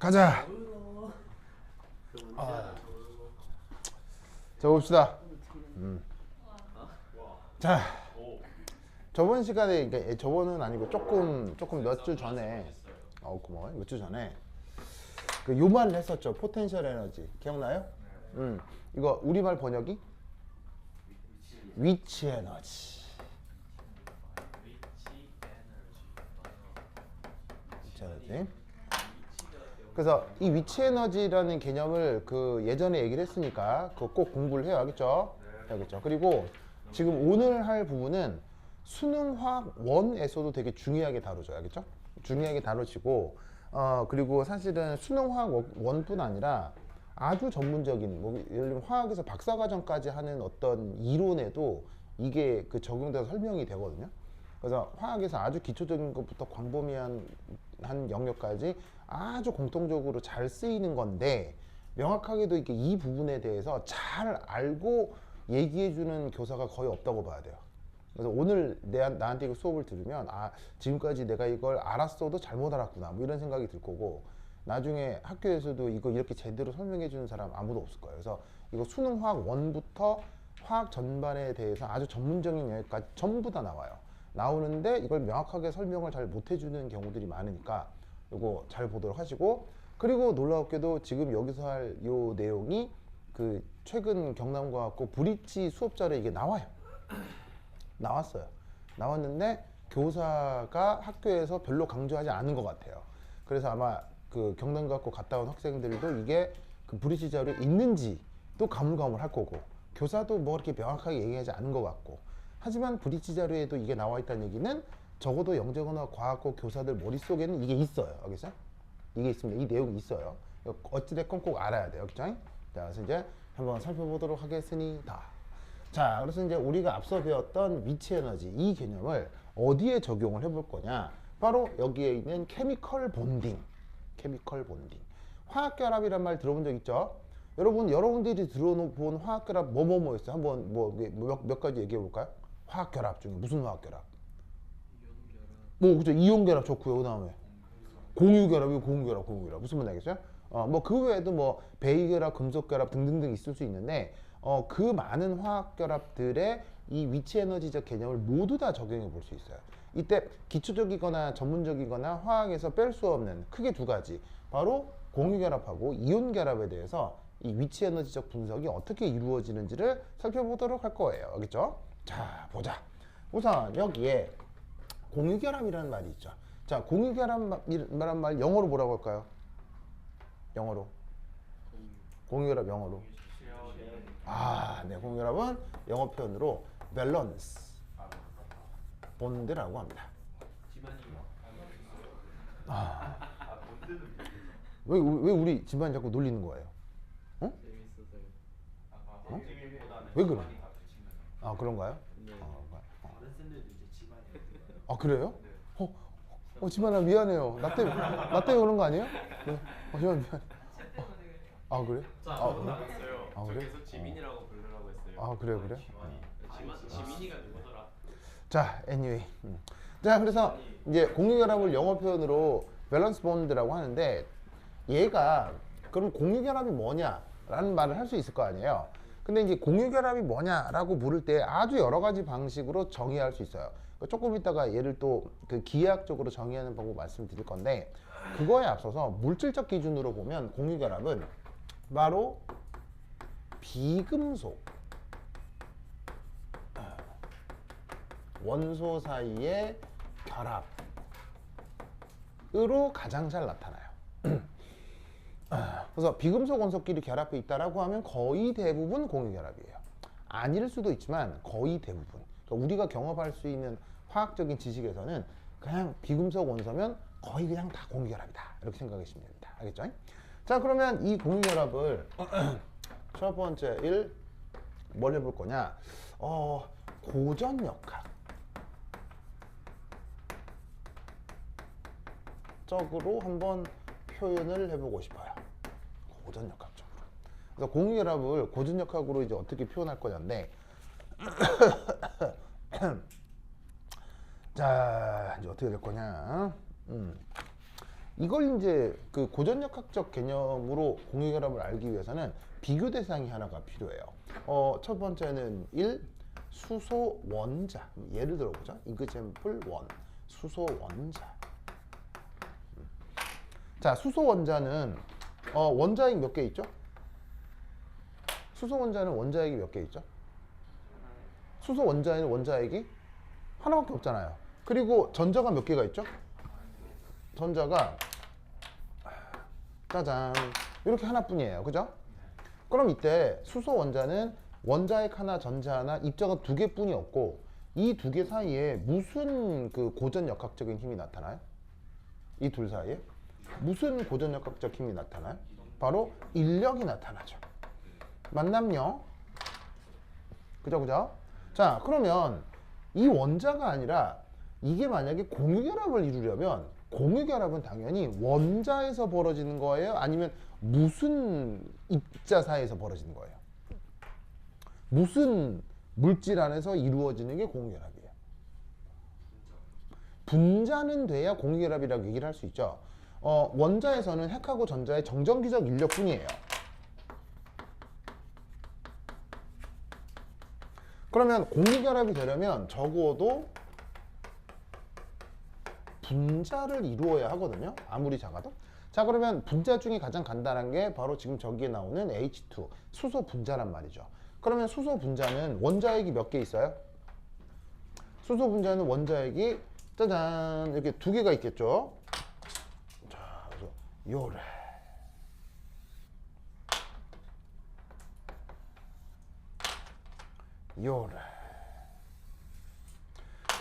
가자. 자, 봅시다. 자, 저번 시간에, 그러니까 저번은 아니고 조금 몇 주 전에, 고마워요. 몇 주 전에 요 말을 했었죠. 포텐셜 에너지. 기억나요? 이거 우리말 번역이 위치 에너지. 위치 에너지. 그래서 이 위치 에너지라는 개념을 예전에 얘기를 했으니까 그거 꼭 공부를 해야 알겠죠? 알겠죠? 그리고 지금 오늘 할 부분은 수능화학 1에서도 되게 중요하게 다루죠. 알겠죠? 중요하게 다루시고 그리고 사실은 수능화학 1뿐 아니라 아주 전문적인 예를 들면 화학에서 박사과정까지 하는 어떤 이론에도 이게 적용돼서 설명이 되거든요. 그래서 화학에서 아주 기초적인 것부터 광범위한 영역까지 아주 공통적으로 잘 쓰이는 건데 명확하게도 이렇게 이 부분에 대해서 잘 알고 얘기해주는 교사가 거의 없다고 봐야 돼요. 그래서 오늘 나한테 이거 수업을 들으면 지금까지 내가 이걸 알았어도 잘못 알았구나 뭐 이런 생각이 들 거고 나중에 학교에서도 이거 이렇게 제대로 설명해 주는 사람 아무도 없을 거예요. 그래서 이거 수능 화학 1부터 화학 전반에 대해서 아주 전문적인 영역까지 전부 다 나와요. 나오는데 이걸 명확하게 설명을 잘 못 해주는 경우들이 많으니까 이거 잘 보도록 하시고, 그리고 놀라웠게도 지금 여기서 할 요 내용이 최근 경남과학고 브릿지 수업자료에 이게 나와요. 나왔어요. 나왔는데 교사가 학교에서 별로 강조하지 않은 것 같아요. 그래서 아마 경남과학고 갔다 온 학생들도 이게 브릿지 자료에 있는지도 가물가물할 거고 교사도 뭐 이렇게 명확하게 얘기하지 않은 것 같고, 하지만 브릿지 자료에도 이게 나와 있다는 얘기는 적어도 영재고나 과학고 교사들 머릿속에는 이게 있어요. 알겠어요? 이게 있습니다. 이 내용이 있어요. 어찌됐건 꼭 알아야 돼요. 그죠? 자, 그래서 이제 한번 살펴보도록 하겠습니다. 자, 그래서 이제 우리가 앞서 배웠던 위치 에너지 이 개념을 어디에 적용을 해볼 거냐? 바로 여기에 있는 케미컬 본딩. 케미컬 본딩. 화학결합이란 말 들어본 적 있죠? 여러분들이 들어본 화학결합 뭐뭐 있어요? 한번 몇 가지 얘기해 볼까요? 화학결합 중에 무슨 화학결합? 그죠? 이온결합 좋고요. 그 다음에 공유결합 무슨 말인지 알겠어요? 그 외에도 베이결합, 금속결합 등등등 있을 수 있는데 그 많은 화학결합들의 이 위치에너지적 개념을 모두 다 적용해 볼 수 있어요. 이때 기초적이거나 전문적이거나 화학에서 뺄 수 없는 크게 두 가지, 바로 공유결합하고 이온결합에 대해서 이 위치에너지적 분석이 어떻게 이루어지는지를 살펴보도록 할 거예요. 알겠죠? 자, 보자. 우선 여기에 공유결합이라는 말이 있죠. 자, 공유결합이라는 말 영어로 뭐라고 할까요? 영어로. 공유결합 영어로. 네. 공유결합은 영어 표현으로 밸런스 본드라고 합니다. 왜 우리 집안이 자꾸 놀리는 거예요? 왜 그래? 그런가요? 그래요? 집안아 미안해요. 나 때문에 그런 거 아니에요? 네. 미안해. 그래? 그래? 그래서 지민이라고 부르라고 했어요. 그래? 지민이가 누구더라? 자, anyway. 자, 그래서 이제 공유결합을 영어 표현으로 밸런스 본드라고 하는데, 얘가 그럼 공유결합이 뭐냐라는 말을 할 수 있을 거 아니에요. 근데 이제 공유결합이 뭐냐라고 물을 때 아주 여러 가지 방식으로 정의할 수 있어요. 조금 이따가 얘를 또 기하학적으로 정의하는 방법 말씀드릴 건데, 그거에 앞서서 물질적 기준으로 보면 공유결합은 바로 비금속 원소 사이의 결합으로 가장 잘 나타나요. 그래서 비금속 원소끼리 결합해 있다라고 하면 거의 대부분 공유결합이에요. 아닐 수도 있지만 거의 대부분. 그러니까 우리가 경험할 수 있는 화학적인 지식에서는 그냥 비금속 원소면 거의 그냥 다 공유결합이다 이렇게 생각하시면 됩니다. 알겠죠? 자, 그러면 이 공유결합을 첫 번째 뭘 해볼 거냐? 고전역학 적으로 한번 표현을 해보고 싶어요. 고전역학적으로. 그래서 공유결합을 고전역학으로 이제 어떻게 표현할 거냐인데, 자, 이제 어떻게 될 거냐? 이걸 이제 그 고전역학적 개념으로 공유결합을 알기 위해서는 비교 대상이 하나가 필요해요. 첫 번째는 1. 수소 원자. 예를 들어보자. example 1. 수소 원자. 자, 수소 원자는 원자핵 몇 개 있죠? 수소 원자는 원자핵이 몇 개 있죠? 수소 원자에는 원자핵이 하나밖에 없잖아요. 그리고 전자가 몇 개가 있죠? 전자가 짜잔 이렇게 하나뿐이에요. 그죠? 그럼 이때 수소 원자는 원자핵 하나, 전자 하나, 입자가 두 개뿐이 없고 이 두 개 사이에 무슨 그 고전역학적인 힘이 나타나요? 이 둘 사이에 무슨 고전역학적 힘이 나타나요? 바로 인력이 나타나죠. 맞남요? 그죠, 그죠? 자, 그러면 이 원자가 아니라 이게 만약에 공유결합을 이루려면 공유결합은 당연히 원자에서 벌어지는 거예요? 아니면 무슨 입자 사이에서 벌어지는 거예요? 무슨 물질 안에서 이루어지는 게 공유결합이에요? 분자는 돼야 공유결합이라고 얘기를 할 수 있죠. 원자에서는 핵하고 전자의 정전기적 인력뿐이에요. 그러면 공유결합이 되려면 적어도 분자를 이루어야 하거든요. 아무리 작아도. 자, 그러면 분자 중에 가장 간단한 게 바로 지금 저기에 나오는 H2 수소 분자란 말이죠. 그러면 수소 분자는 원자핵이 몇 개 있어요? 수소 분자는 원자핵이 짜잔 이렇게 두 개가 있겠죠. 자, 그래서 요래 요래.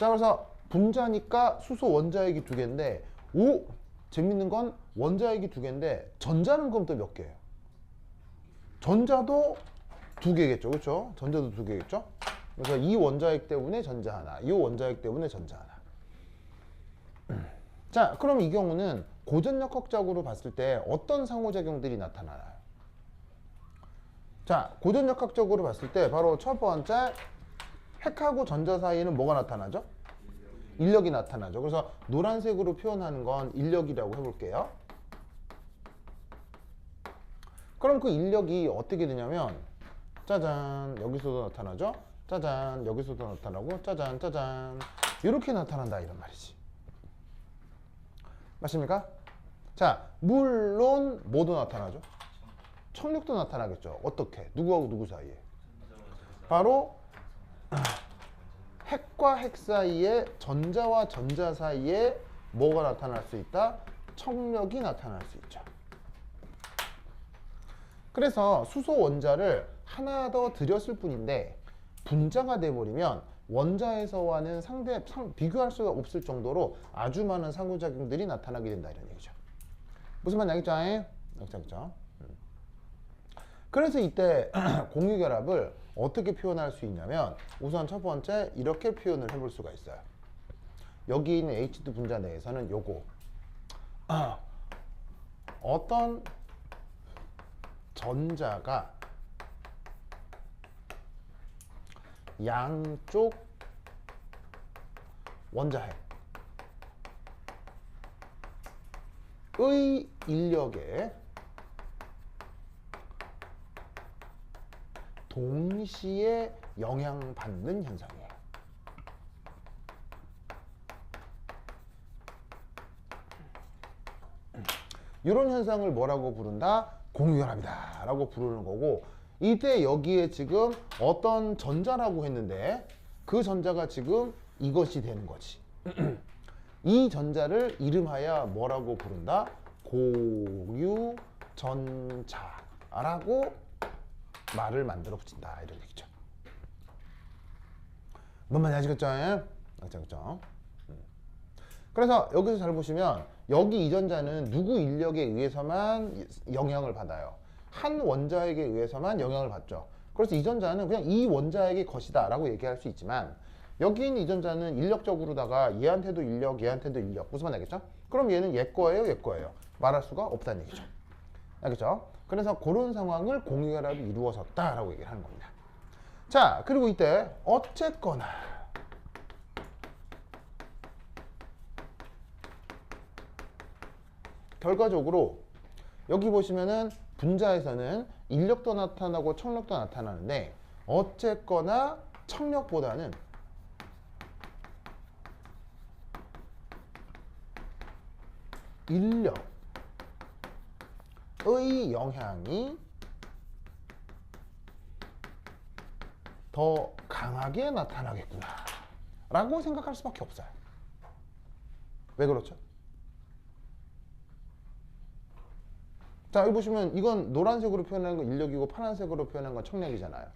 자, 그래서 분자니까 수소 원자핵이 두 개인데, 오! 재밌는 건 원자핵이 두 개인데 전자는 그럼 또 몇 개예요? 전자도 두 개겠죠. 그렇죠? 전자도 두 개겠죠? 그래서 이 원자핵 때문에 전자 하나, 이 원자핵 때문에 전자 하나. 자, 그럼 이 경우는 고전역학적으로 봤을 때 어떤 상호작용들이 나타나나요? 자, 고전역학적으로 봤을 때 바로 첫 번째 핵하고 전자 사이에는 뭐가 나타나죠? 인력이 나타나죠. 그래서 노란색으로 표현하는 건 인력이라고 해볼게요. 그럼 그 인력이 어떻게 되냐면 짜잔 여기서도 나타나죠. 짜잔 여기서도 나타나고 짜잔 짜잔 이렇게 나타난다 이런 말이지. 맞습니까? 자, 물론 뭐도 나타나죠? 청력도 나타나겠죠. 어떻게? 누구하고 누구 사이에? 바로 핵과 핵 사이에 전자와 전자 사이에 뭐가 나타날 수 있다? 청력이 나타날 수 있죠. 그래서 수소 원자를 하나 더 들였을 뿐인데 분자가 돼버리면 원자에서와는 비교할 수가 없을 정도로 아주 많은 상호작용들이 나타나게 된다 이런 얘기죠. 무슨 말 알겠죠? 알겠죠? 그래서 이때 공유결합을 어떻게 표현할 수 있냐면 우선 첫 번째 이렇게 표현을 해볼 수가 있어요. 여기 있는 H2 분자 내에서는 요거 어떤 전자가 양쪽 원자핵의 인력에 동시에 영향받는 현상이에요. 이런 현상을 뭐라고 부른다? 공유결합이다 라고 부르는 거고, 이때 여기에 지금 어떤 전자라고 했는데 그 전자가 지금 이것이 되는 거지. 이 전자를 이름하여 뭐라고 부른다? 공유전자라고 말을 만들어 붙인다 이런 얘기죠. 뭔 말인지 아시겠죠? 알겠죠? 그래서 여기서 잘 보시면 여기 이 전자는 누구 인력에 의해서만 영향을 받아요. 한 원자핵에 의해서만 영향을 받죠. 그래서 이 전자는 그냥 이 원자핵의 것이다 라고 얘기할 수 있지만 여기 있는 이 전자는 인력적으로다가 얘한테도 인력, 얘한테도 인력. 무슨 말 알겠죠? 그럼 얘는 얘 거예요, 얘 거예요. 말할 수가 없다는 얘기죠. 알겠죠? 그래서 그런 상황을 공유결합이 이루어졌다라고 얘기를 하는 겁니다. 자, 그리고 이때 어쨌거나 결과적으로 여기 보시면은 분자에서는 인력도 나타나고 청력도 나타나는데 어쨌거나 청력보다는 인력의 영향이 더 강하게 나타나겠구나 라고 생각할 수밖에 없어요. 왜 그렇죠? 자, 여기 보시면 이건 노란색으로 표현하는 건 인력이고 파란색으로 표현하는 건 청력이잖아요.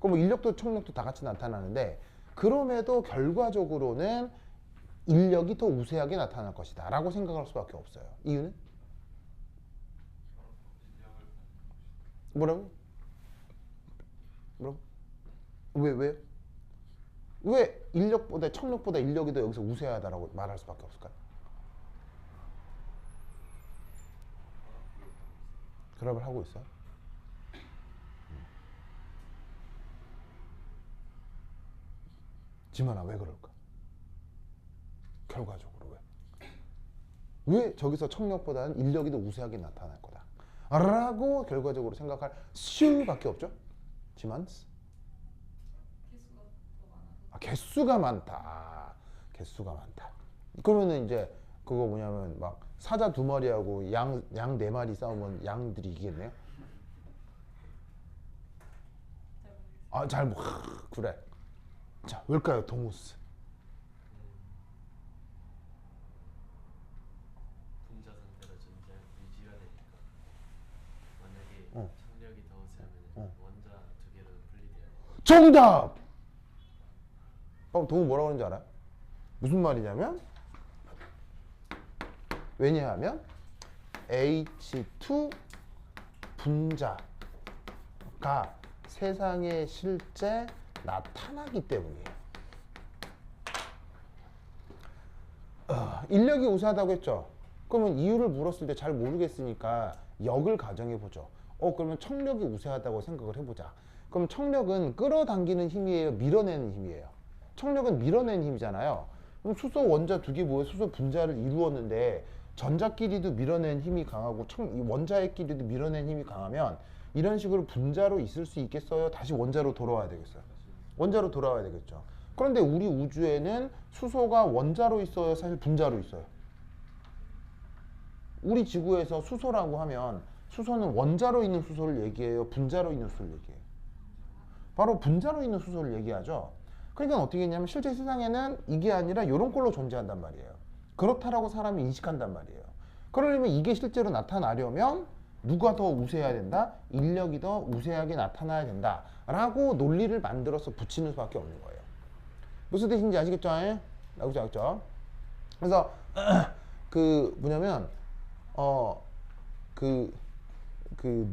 그럼 뭐 인력도 청력도 다 같이 나타나는데 그럼에도 결과적으로는 인력이 더 우세하게 나타날 것이다 라고 생각할 수밖에 없어요. 이유는? 뭐라고? 뭐라고? 왜요? 왜 인력보다 청력보다 인력이 더 여기서 우세하다라고 말할 수밖에 없을까요? 결합을 하고 있어요? 지만아 왜 그럴까? 결과적으로 왜 저기서 청력보다는 인력이 더 우세하게 나타날 거다 라고 결과적으로 생각할 수밖에 없죠? 지만 개수가 많다. 개수가 많다. 그러면은 이제 그거 뭐냐면 막 사자 2마리하고 양 4마리 싸우면 양들이 이기겠네요? 아, 그래. 자, 왜일까요, 동우스? 분자 상태로 전자 유지가 되니까 만약에 어. 청력이 더 우세하면 원자 2개로 분리돼야 돼요. 정답! 동우 뭐라고 하는지 알아요? 무슨 말이냐면 왜냐하면 H2 분자가 세상에 실제 나타나기 때문이에요. 인력이 우세하다고 했죠. 그러면 이유를 물었을 때 잘 모르겠으니까 역을 가정해 보죠. 그러면 청력이 우세하다고 생각을 해보자. 그럼 청력은 끌어당기는 힘이에요, 밀어내는 힘이에요? 청력은 밀어내는 힘이잖아요. 그럼 수소 원자 2개 모여 수소 분자를 이루었는데 전자끼리도 밀어내는 힘이 강하고 원자애끼리도 밀어내는 힘이 강하면 이런 식으로 분자로 있을 수 있겠어요? 다시 원자로 돌아와야 되겠어요? 원자로 돌아와야 되겠죠. 그런데 우리 우주에는 수소가 원자로 있어요? 사실 분자로 있어요? 우리 지구에서 수소라고 하면 수소는 원자로 있는 수소를 얘기해요? 분자로 있는 수소를 얘기해요? 바로 분자로 있는 수소를 얘기하죠. 그러니까 어떻게 했냐면 실제 세상에는 이게 아니라 이런 꼴로 존재한단 말이에요. 그렇다라고 사람이 인식한단 말이에요. 그러려면 이게 실제로 나타나려면 누가 더 우세해야 된다? 인력이 더 우세하게 나타나야 된다 라고 논리를 만들어서 붙이는 수밖에 없는 거예요. 무슨 뜻인지 아시겠죠? 알겠죠? 그래서 그 뭐냐면 그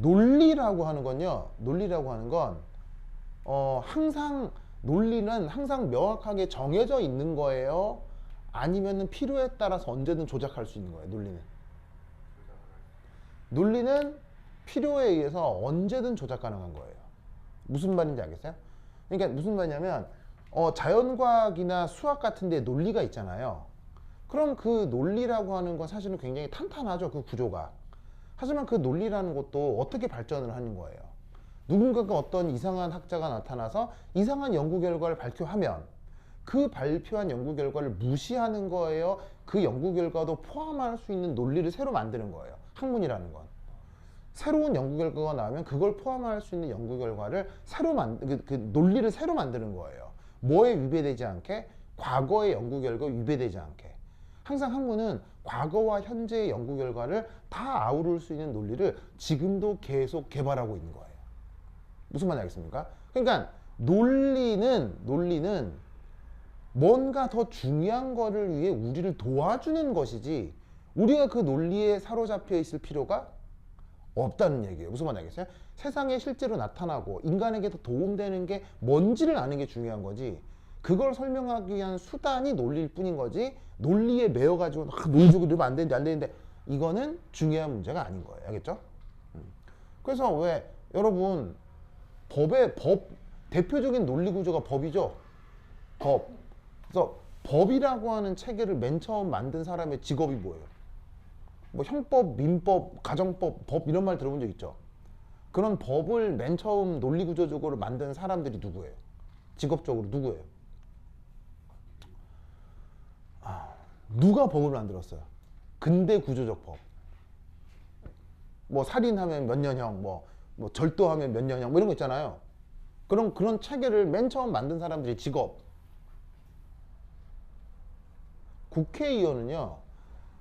논리라고 하는 건요. 논리라고 하는 건 항상 논리는 항상 명확하게 정해져 있는 거예요? 아니면은 필요에 따라서 언제든 조작할 수 있는 거예요, 논리는? 논리는 필요에 의해서 언제든 조작 가능한 거예요. 무슨 말인지 알겠어요? 그러니까 무슨 말이냐면 자연과학이나 수학 같은 데 논리가 있잖아요. 그럼 그 논리라고 하는 건 사실은 굉장히 탄탄하죠, 그 구조가. 하지만 그 논리라는 것도 어떻게 발전을 하는 거예요? 누군가가 어떤 이상한 학자가 나타나서 이상한 연구 결과를 발표하면 그 발표한 연구 결과를 무시하는 거예요? 그 연구 결과도 포함할 수 있는 논리를 새로 만드는 거예요. 학문이라는 건. 새로운 연구 결과가 나오면 그걸 포함할 수 있는 연구 결과를 그 논리를 새로 만드는 거예요. 뭐에 위배되지 않게? 과거의 연구 결과에 위배되지 않게. 항상 학문은 과거와 현재의 연구 결과를 다 아우를 수 있는 논리를 지금도 계속 개발하고 있는 거예요. 무슨 말인지 알겠습니까? 그러니까 논리는 뭔가 더 중요한 거를 위해 우리를 도와주는 것이지 우리가 그 논리에 사로잡혀 있을 필요가 없다는 얘기예요. 무슨 말인지 알겠어요? 세상에 실제로 나타나고 인간에게 더 도움되는 게 뭔지를 아는 게 중요한 거지 그걸 설명하기 위한 수단이 논리일 뿐인 거지 논리에 매여가지고 논리적으로 이러면 안 되는데 안 되는데 이거는 중요한 문제가 아닌 거예요. 알겠죠? 그래서 왜 여러분 법 대표적인 논리 구조가 법이죠. 법. 그래서 법이라고 하는 체계를 맨 처음 만든 사람의 직업이 뭐예요? 뭐 형법, 민법, 가정법, 법 이런 말 들어본 적 있죠? 그런 법을 맨 처음 논리구조적으로 만든 사람들이 누구예요? 직업적으로 누구예요? 누가 법을 만들었어요? 근대 구조적 법. 뭐 살인하면 몇 년형, 뭐 절도하면 몇 년형, 뭐 이런 거 있잖아요. 그런 체계를 맨 처음 만든 사람들이 직업. 국회의원은요,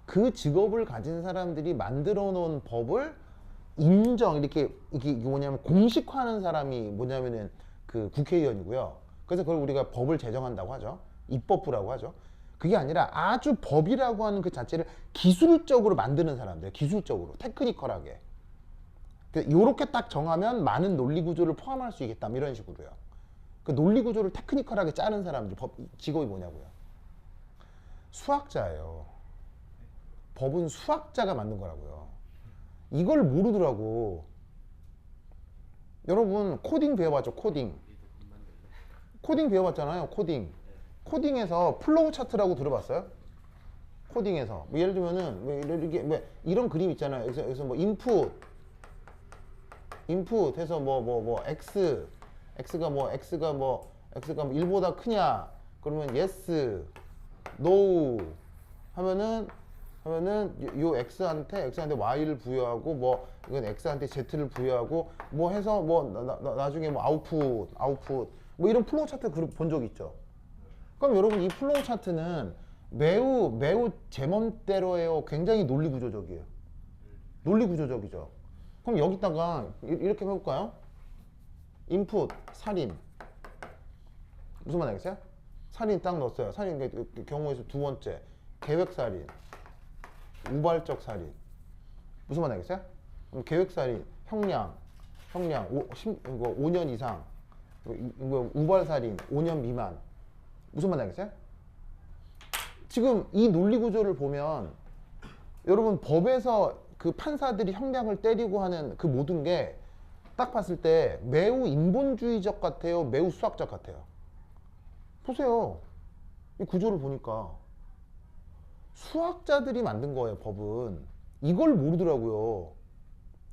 그 직업을 가진 사람들이 만들어 놓은 법을 인정, 이게 뭐냐면 공식화하는 사람이 뭐냐면은 그 국회의원이고요. 그래서 그걸 우리가 법을 제정한다고 하죠. 입법부라고 하죠. 그게 아니라 아주 법이라고 하는 그 자체를 기술적으로 만드는 사람들, 기술적으로, 테크니컬하게. 요렇게 딱 정하면 많은 논리 구조를 포함할 수 있겠다, 이런 식으로요. 그 논리 구조를 테크니컬하게 짜는 사람들, 직업이 뭐냐고요? 수학자예요. 법은 수학자가 만든 거라고요. 이걸 모르더라고. 여러분 코딩 배워봤죠? 코딩 배워봤잖아요. 코딩에서 플로우 차트라고 들어봤어요? 코딩에서 뭐 예를 들면은 뭐 이런 그림 있잖아요. 여기서 뭐 인풋 해서 뭐 x가 뭐 1보다 크냐, 그러면 yes, no 하면은 요 x한테 y를 부여하고, 뭐 이건 x한테 z를 부여하고, 뭐 해서 뭐 나중에 뭐 아웃풋 뭐 이런 플로우 차트 본 적 있죠. 그럼 여러분 이 플로우 차트는 매우 제 맘대로예요. 굉장히 논리 구조적이에요. 논리 구조적이죠. 그럼 여기다가 이렇게 해볼까요? 인풋 살인, 무슨 말 알겠어요? 살인 딱 넣었어요. 살인 경우에서 두 번째 계획살인, 우발적 살인, 무슨 말 알겠어요? 그럼 계획살인 형량 5년 이상, 우발살인 5년 미만, 무슨 말 알겠어요? 지금 이 논리 구조를 보면 여러분 법에서 그 판사들이 형량을 때리고 하는 그 모든 게 딱 봤을 때 매우 인본주의적 같아요, 매우 수학적 같아요. 보세요. 이 구조를 보니까 수학자들이 만든 거예요. 법은 이걸 모르더라고요.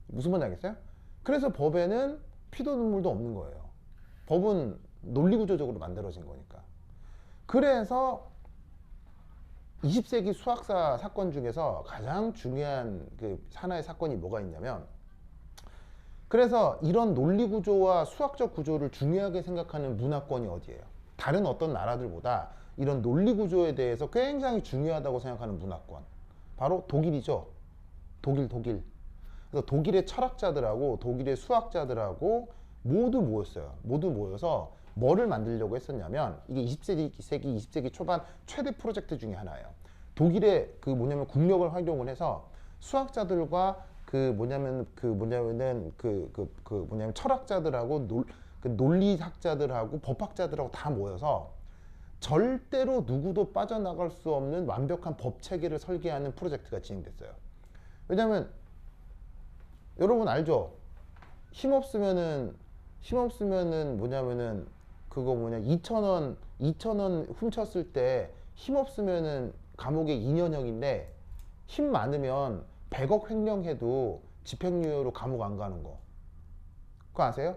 무슨 말인지 알겠어요? 그래서 법에는 피도 눈물도 없는 거예요. 법은 논리구조적으로 만들어진 거니까. 그래서 20세기 수학사 사건 중에서 가장 중요한 그 하나의 사건이 뭐가 있냐면, 그래서 이런 논리구조와 수학적 구조를 중요하게 생각하는 문화권이 어디예요? 다른 어떤 나라들보다 이런 논리구조에 대해서 굉장히 중요하다고 생각하는 문화권, 바로 독일이죠. 독일. 그래서 독일의 철학자들하고 독일의 수학자들하고 모두 모여서 뭐를 만들려고 했었냐면, 이게 20세기 초반 최대 프로젝트 중에 하나예요. 독일의 그 뭐냐면 국력을 활용을 해서 수학자들과 철학자들하고 논리학자들하고 법학자들하고 다 모여서 절대로 누구도 빠져나갈 수 없는 완벽한 법 체계를 설계하는 프로젝트가 진행됐어요. 왜냐면 여러분 알죠? 힘없으면은 뭐냐면은 그거 2,000원 훔쳤을 때 힘없으면은 감옥에 2년형인데 힘 많으면 100억 횡령해도 집행유예로 감옥 안 가는 거. 그거 아세요?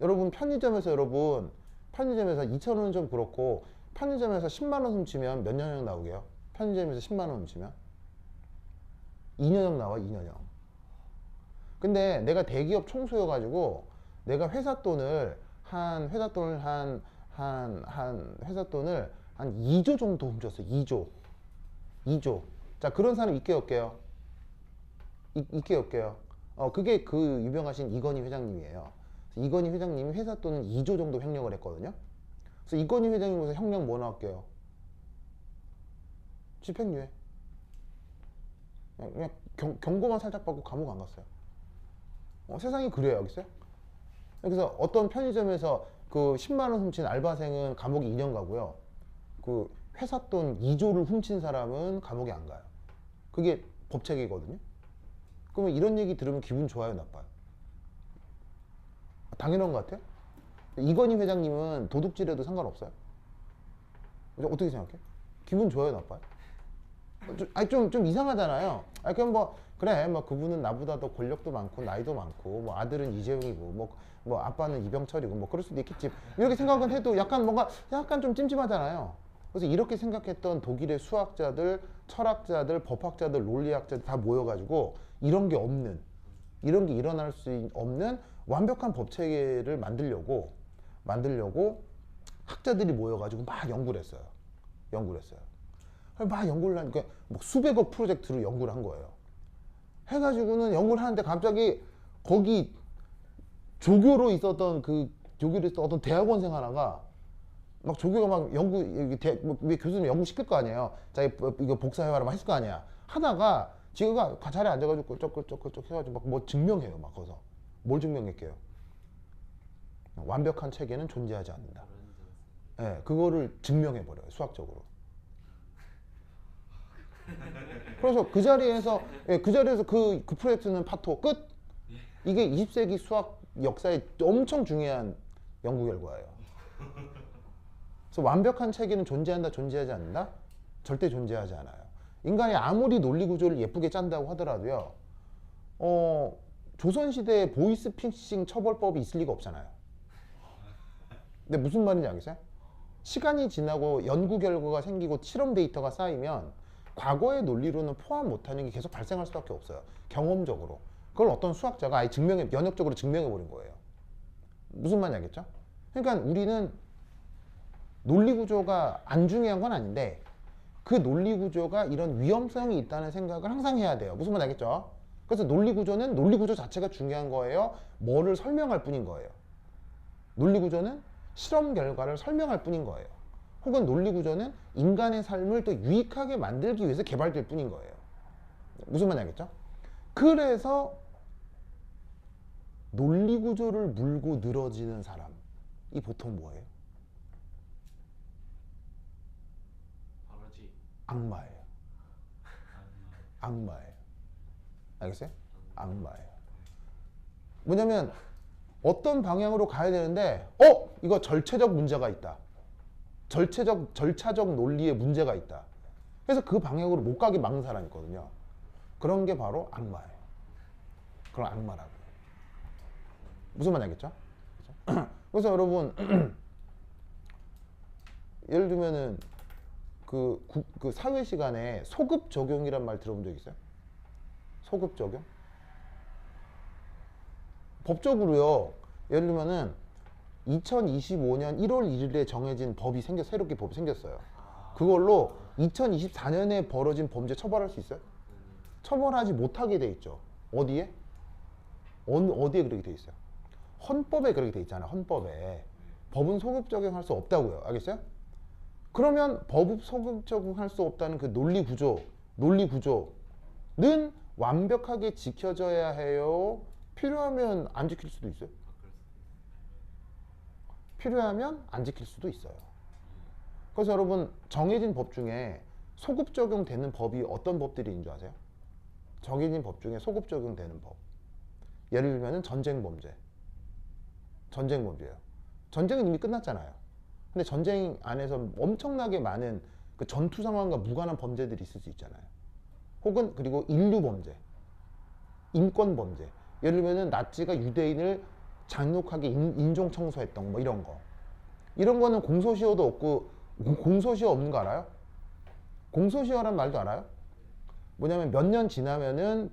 여러분 편의점에서 2,000원은 좀 그렇고, 편의점에서 10만 원 훔치면 몇 년형 나오게요? 편의점에서 10만 원 훔치면 2년형 나와. 2년형. 근데 내가 대기업 총수여가지고 내가 회사 돈을 한 2조 정도 훔쳤어요. 2조. 자, 그런 사람 있게 없게요? 있게 없게요? 그게 그 유명하신 이건희 회장님이에요. 이건희 회장님이 회사 돈은 2조 정도 횡령을 했거든요. 그래서 이건희 회장님께서 형량 뭐 나올게요? 집행유예. 그냥 경고만 살짝 받고 감옥 안 갔어요. 세상이 그래요. 알겠어요? 그래서 어떤 편의점에서 그 10만 원 훔친 알바생은 감옥에 2년 가고요. 그 회사 돈 2조를 훔친 사람은 감옥에 안 가요. 그게 법체계거든요. 그러면 이런 얘기 들으면 기분 좋아요, 나빠요? 당연한 것 같아요. 이건희 회장님은 도둑질해도 상관없어요. 어떻게 생각해? 기분 좋아요, 나빠요? 좀 이상하잖아요. 그럼 뭐 그래 뭐 그분은 나보다 더 권력도 많고 나이도 많고 뭐 아들은 이재용이고 뭐 아빠는 이병철이고 뭐 그럴 수도 있겠지 이렇게 생각은 해도 약간 뭔가 약간 좀 찜찜하잖아요. 그래서 이렇게 생각했던 독일의 수학자들, 철학자들, 법학자들, 논리학자들 다 모여가지고 이런 게 없는 이런 게 일어날 수 없는 완벽한 법 체계를 만들려고 학자들이 모여가지고 막 연구를 했어요. 막 연구를 하니까 뭐 수백억 프로젝트로 연구를 한 거예요. 해가지고는 연구를 하는데 갑자기 거기 조교로 있었던 어떤 대학원생 하나가 막 조교가 막 연구 교수님 연구 시킬 거 아니에요. 자 이거 복사해와라 막 했을 거 아니야. 하다가 지가 자리에 앉아가지고 쩍쩍쩍쩍 해가지고 막 뭐 증명해요. 막 거기서 뭘 증명했게요? 완벽한 체계는 존재하지 않는다. 예, 그거를 증명해 버려요. 수학적으로. 그래서 그 자리에서 그 프로젝트는 파토 끝. 이게 20세기 수학 역사에 엄청 중요한 연구 결과예요. 그래서 완벽한 체계는 존재한다, 존재하지 않는다? 절대 존재하지 않아요. 인간이 아무리 논리 구조를 예쁘게 짠다고 하더라도요. 조선시대에 보이스피싱 처벌법이 있을 리가 없잖아요. 근데 무슨 말인지 알겠어요? 시간이 지나고 연구 결과가 생기고 실험 데이터가 쌓이면 과거의 논리로는 포함 못하는 게 계속 발생할 수밖에 없어요. 경험적으로. 그걸 어떤 수학자가 아예 면역적으로 증명해버린 거예요. 무슨 말인지 알겠죠? 그러니까 우리는 논리 구조가 안 중요한 건 아닌데 그 논리 구조가 이런 위험성이 있다는 생각을 항상 해야 돼요. 무슨 말인지 알겠죠? 그래서 논리 구조는 논리 구조 자체가 중요한 거예요. 뭐를 설명할 뿐인 거예요. 논리 구조는 실험 결과를 설명할 뿐인 거예요. 혹은 논리 구조는 인간의 삶을 더 유익하게 만들기 위해서 개발될 뿐인 거예요. 무슨 말인지 알겠죠? 그래서 논리 구조를 물고 늘어지는 사람이 보통 뭐예요? 바로지. 악마예요. 악마예요. 알겠어요? 악마예요. 뭐냐면 어떤 방향으로 가야 되는데 이거 절차적 문제가 있다. 절차적 논리에 문제가 있다. 그래서 그 방향으로 못 가게 막는 사람이 있거든요. 그런 게 바로 악마예요. 그런 악마라고요. 무슨 말인지 알겠죠? 그래서 여러분 예를 들면은 그 사회 시간에 소급 적용이란 말 들어본 적 있어요? 소급 적용? 법적으로요. 예를 들면은 2025년 1월 1일에 정해진 법이 새롭게 법이 생겼어요. 그걸로 2024년에 벌어진 범죄 처벌할 수 있어요? 처벌하지 못하게 돼 있죠. 어디에? 어디에 그렇게 돼 있어요? 헌법에 그렇게 돼 있잖아요. 헌법에. 법은 소급 적용할 수 없다고요. 알겠어요? 그러면 법 소급 적용할 수 없다는 그 논리 구조는 완벽하게 지켜져야 해요. 필요하면 안 지킬 수도 있어요. 필요하면 안 지킬 수도 있어요. 그래서 여러분 정해진 법 중에 소급 적용되는 법이 어떤 법들이 있는 줄 아세요? 정해진 법 중에 소급 적용되는 법. 예를 들면 전쟁 범죄. 전쟁 범죄예요. 전쟁은 이미 끝났잖아요. 근데 전쟁 안에서 엄청나게 많은 그 전투 상황과 무관한 범죄들이 있을 수 있잖아요. 혹은 그리고 인류 범죄, 인권 범죄. 예를 들면 나치가 유대인을 잔혹하게 인종 청소했던 뭐 이런 거. 이런 거는 공소시효도 없고 공소시효 없는 거 알아요? 공소시효란 말도 알아요? 뭐냐면 몇 년 지나면은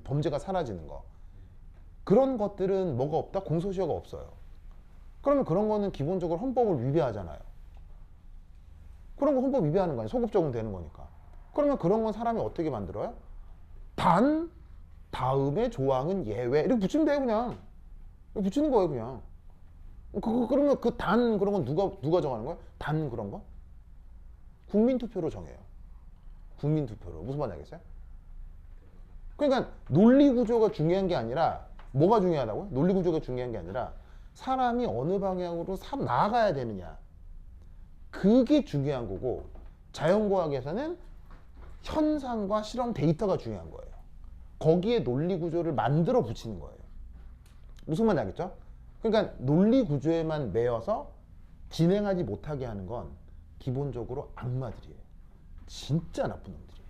범죄가 사라지는 거. 그런 것들은 뭐가 없다? 공소시효가 없어요. 그러면 그런 거는 기본적으로 헌법을 위배하잖아요. 그런 거 헌법 위배하는 거 아니에요? 소급 적용되는 거니까. 그러면 그런 건 사람이 어떻게 만들어요? 단 다음에 조항은 예외 이렇게 붙이면 돼요. 그냥 붙이는 거예요. 그냥 그러면 그 단 그런 건 누가 정하는 거예요? 단 그런 거? 국민투표로 정해요. 국민투표로. 무슨 말인지 알겠어요? 그러니까 논리 구조가 중요한 게 아니라 뭐가 중요하다고요? 논리 구조가 중요한 게 아니라 사람이 어느 방향으로 나아가야 되느냐. 그게 중요한 거고 자연과학에서는 현상과 실험 데이터가 중요한 거예요. 거기에 논리 구조를 만들어 붙이는 거예요. 무슨 말인지 알겠죠? 그러니까 논리 구조에만 매여서 진행하지 못하게 하는 건 기본적으로 악마들이에요. 진짜 나쁜 놈들이에요.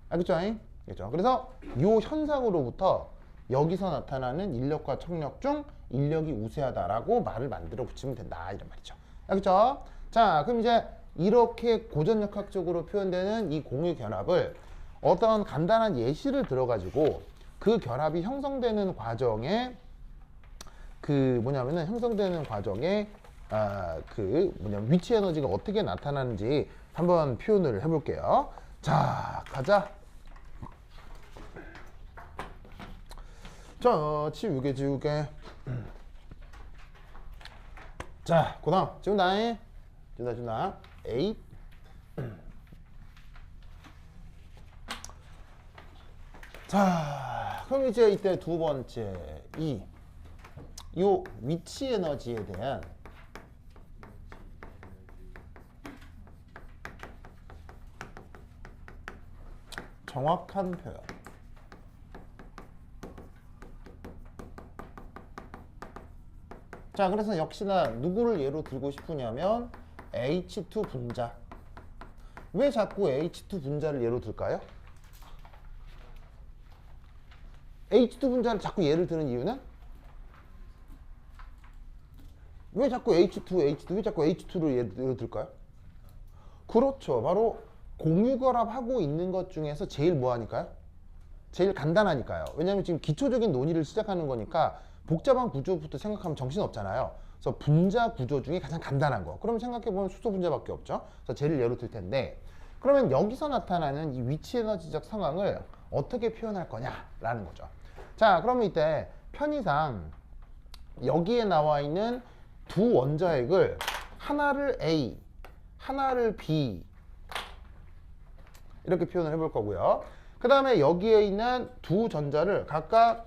알겠죠? 그렇죠? 그래서 요 현상으로부터 여기서 나타나는 인력과 청력 중 인력이 우세하다라고 말을 만들어 붙이면 된다 이런 말이죠. 알겠죠? 자, 그럼 이제 이렇게 고전역학적으로 표현되는 이 공유 결합을 어떤 간단한 예시를 들어가지고 그 결합이 형성되는 과정에 형성되는 과정에 위치 에너지가 어떻게 나타나는지 한번 표현을 해볼게요. 자, 가자. 자, 지우개. 자, 고다음 지운다. 8. 자, 그럼 이제 이때 두 번째 요 위치 에너지에 대한 정확한 표현. 자, 그래서 역시나 누구를 예로 들고 싶으냐면 H2 분자. 왜 자꾸 H2 분자를 예로 들까요? H2 분자를 자꾸 예를 드는 이유는? 왜 자꾸 H2, 왜 자꾸 H2를 예로 들까요? 그렇죠. 바로 공유결합하고 있는 것 중에서 제일 뭐하니까요? 제일 간단하니까요. 왜냐하면 지금 기초적인 논의를 시작하는 거니까 복잡한 구조부터 생각하면 정신없잖아요. 그래서 분자 구조 중에 가장 간단한 거. 그럼 생각해보면 수소 분자밖에 없죠. 그래서 쟤를 예로 들 텐데, 그러면 여기서 나타나는 이 위치 에너지적 상황을 어떻게 표현할 거냐라는 거죠. 자, 그러면 이때 편의상 여기에 나와 있는 두 원자핵을 하나를 A, 하나를 B 이렇게 표현을 해볼 거고요. 그 다음에 여기에 있는 두 전자를 각각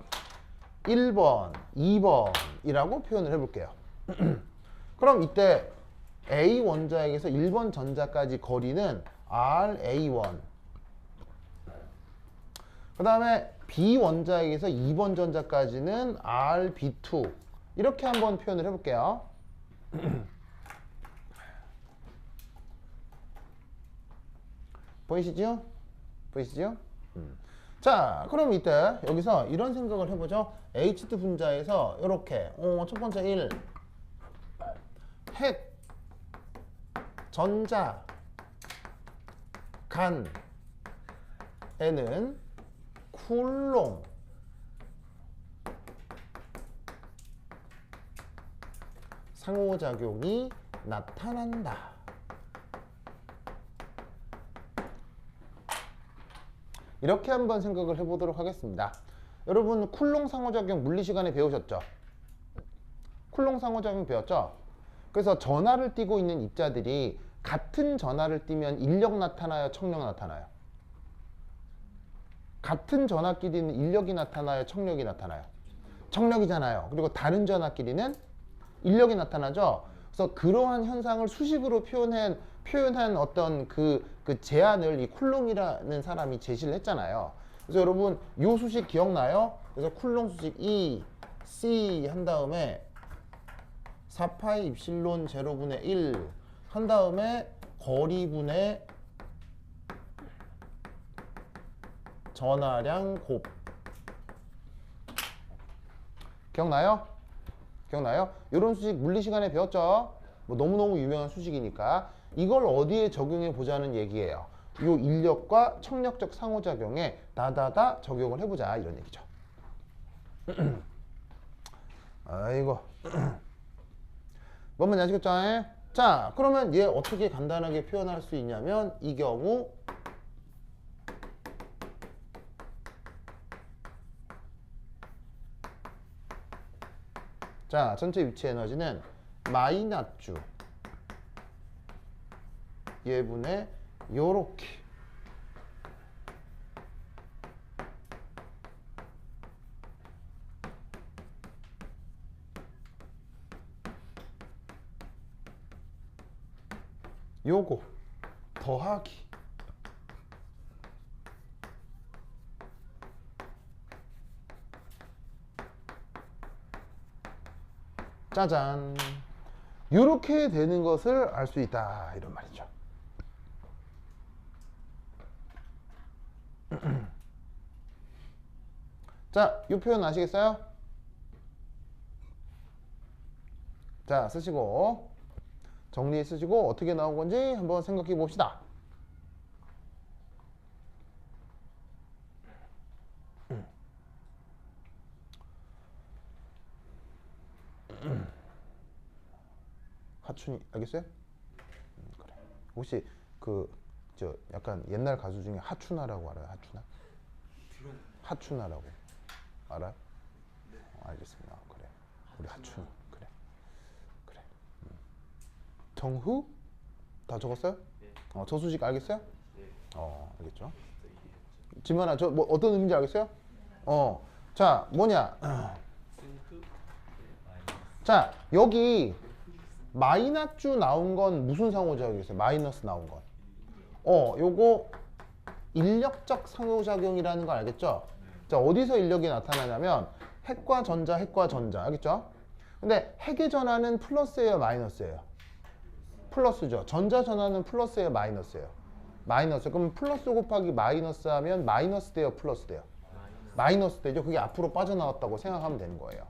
1번, 2번이라고 표현을 해볼게요. 그럼 이때 A 원자핵에서 1번 전자까지 거리는 RA1, 그 다음에 B 원자핵에서 2번 전자까지는 RB2 이렇게 한번 표현을 해볼게요. 보이시죠? 자, 그럼 이때 여기서 이런 생각을 해보죠. H2 분자에서 이렇게 첫 번째 1 핵 전자 간에는 쿨롱 상호작용이 나타난다. 이렇게 한번 생각을 해보도록 하겠습니다. 여러분 쿨롱 상호작용 물리 시간에 배우셨죠? 쿨롱 상호작용 배웠죠? 그래서 전하를 띠고 있는 입자들이 같은 전하를 띠면 인력 나타나요? 청력 나타나요? 같은 전하끼리는 인력이 나타나요? 청력이 나타나요? 청력이잖아요. 그리고 다른 전하끼리는 인력이 나타나죠? 그래서 그러한 현상을 수식으로 표현한 어떤 그 제안을 이 쿨롱이라는 사람이 제시를 했잖아요. 그래서 여러분 요 수식 기억나요? 그래서 쿨롱 수식 E, C 한 다음에 4파이 입실론 제로분의 1 한 다음에 거리분의 전하량 곱. 기억나요? 이런 수식 물리 시간에 배웠죠? 뭐 너무너무 유명한 수식이니까 이걸 어디에 적용해 보자는 얘기예요. 요 인력과 청력적 상호작용에 다다다 적용을 해보자 이런 얘기죠. 아이고. 뭔 말인지 아시겠죠? 자, 그러면 얘 어떻게 간단하게 표현할 수 있냐면 이 경우 자, 전체 위치 에너지는 마이너스 얘분의 요렇게 요거 더하기 짜잔 이렇게 되는 것을 알 수 있다 이런 말이죠. 자, 이 표현 아시겠어요? 자, 쓰시고 정리해 쓰시고 어떻게 나온 건지 한번 생각해 봅시다. 하춘이 알겠어요? 그래. 혹시 저 약간 옛날 가수 중에 하춘아라고 알아요? 하춘아? 하춘아라고 알아요? 알겠습니다. 그래. 우리 하춘 그래. 그래. 정후? 다 적었어요? 저수식 알겠어요? 알겠죠? 지만아 저 뭐 어떤 의미인지 알겠어요? 자 뭐냐? 자 여기 마이너스 나온 건 무슨 상호작용이겠어요? 마이너스 나온 건. 요거 인력적 상호작용이라는 거 알겠죠? 자, 어디서 인력이 나타나냐면 핵과 전자, 핵과 전자. 알겠죠? 근데 핵의 전하는 플러스예요, 마이너스예요? 플러스죠. 전자 전하는 플러스예요, 마이너스예요? 마이너스. 그럼 플러스 곱하기 마이너스 하면 마이너스 돼요, 플러스 돼요? 마이너스 되죠. 그게 앞으로 빠져나왔다고 생각하면 되는 거예요.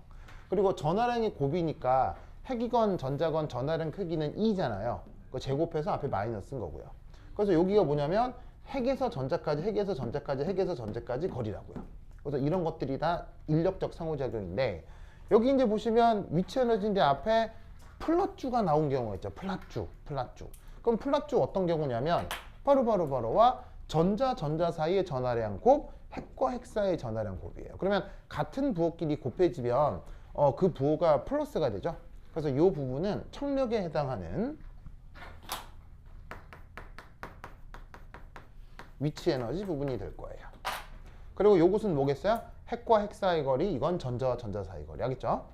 그리고 전하량이 곱이니까 핵이건 전자건 전하량 크기는 2잖아요. 그 제곱해서 앞에 마이너스인 거고요. 그래서 여기가 뭐냐면 핵에서 전자까지, 핵에서 전자까지, 핵에서 전자까지 거리라고요. 그래서 이런 것들이 다 인력적 상호작용인데 여기 이제 보시면 위치 에너지인데 앞에 플랫주가 나온 경우가 있죠. 플랫주. 그럼 플랫주 어떤 경우냐면 바로와 전자 사이의 전하량 곱, 핵과 핵 사이의 전하량 곱이에요. 그러면 같은 부호끼리 곱해지면 그 부호가 플러스가 되죠. 그래서 이 부분은 청력에 해당하는 위치 에너지 부분이 될 거예요. 그리고 요것은 뭐겠어요? 핵과 핵 사이 거리, 이건 전자와 전자 사이 거리. 알겠죠?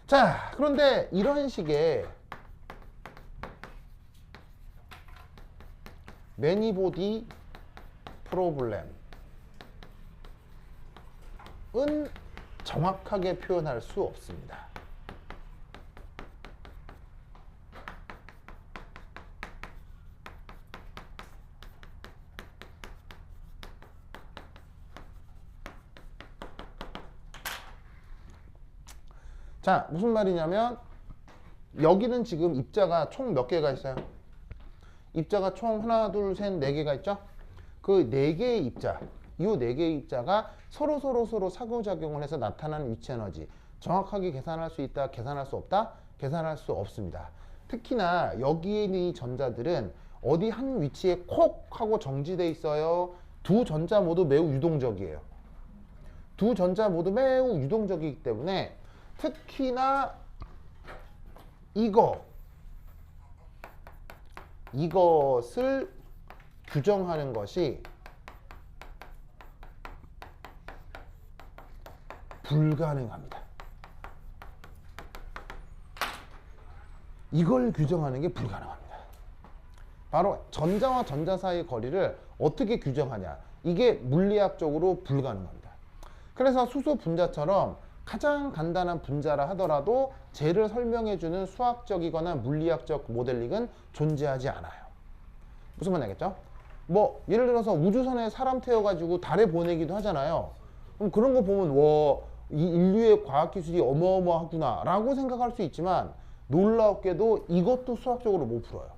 자, 그런데 이런 식의 매니보디 프로블렘은 정확하게 표현할 수 없습니다. 자, 무슨 말이냐면 여기는 지금 입자가 총 몇 개가 있어요? 입자가 총 하나, 둘, 셋, 네 개가 있죠? 그 네 개의 입자, 이 네 개의 입자가 서로 상호작용을 해서 나타나는 위치 에너지 정확하게 계산할 수 있다, 계산할 수 없다? 계산할 수 없습니다. 특히나 여기에 있는 이 전자들은 어디 한 위치에 콕 하고 정지돼 있어요. 두 전자 모두 매우 유동적이에요. 두 전자 모두 매우 유동적이기 때문에 특히나 이것을 규정하는 것이 불가능합니다. 이걸 규정하는 게 불가능합니다. 바로 전자와 전자 사이의 거리를 어떻게 규정하냐? 이게 물리학적으로 불가능합니다. 그래서 수소 분자처럼 가장 간단한 분자라 하더라도 쟤를 설명해주는 수학적이거나 물리학적 모델링은 존재하지 않아요. 무슨 말인지 알겠죠? 뭐 예를 들어서 우주선에 사람 태워가지고 달에 보내기도 하잖아요. 그럼 그런 거 보면 이 인류의 과학기술이 어마어마하구나 라고 생각할 수 있지만 놀랍게도 이것도 수학적으로 못 풀어요.